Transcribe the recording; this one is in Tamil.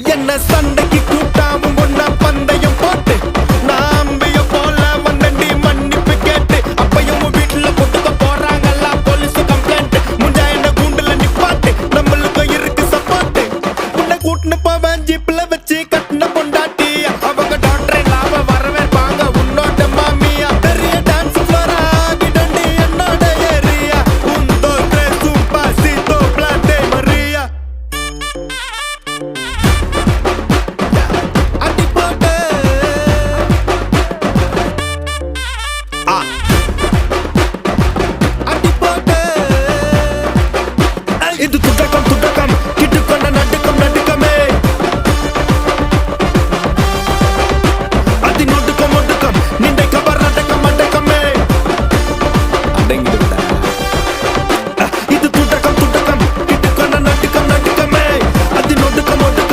என்ன சண்டைக்கு கூட்டாவும் ஒன்னா பந்தயம் போட்டு நான் அம்பைய போல வந்தண்டி மன்னிப்பு கேட்டு அப்பையும் வீட்டுல கொட்டுக்க போறாங்கல்ல போலீஸ் கம்ப்ளைண்ட் முஞ்சா என்ன கூண்டுல நிப்பாட்டு நம்மளுக்கும் இருக்கு சப்போர்ட் உன்னை கூட்டுன்னு போவேன் ஜீப்ல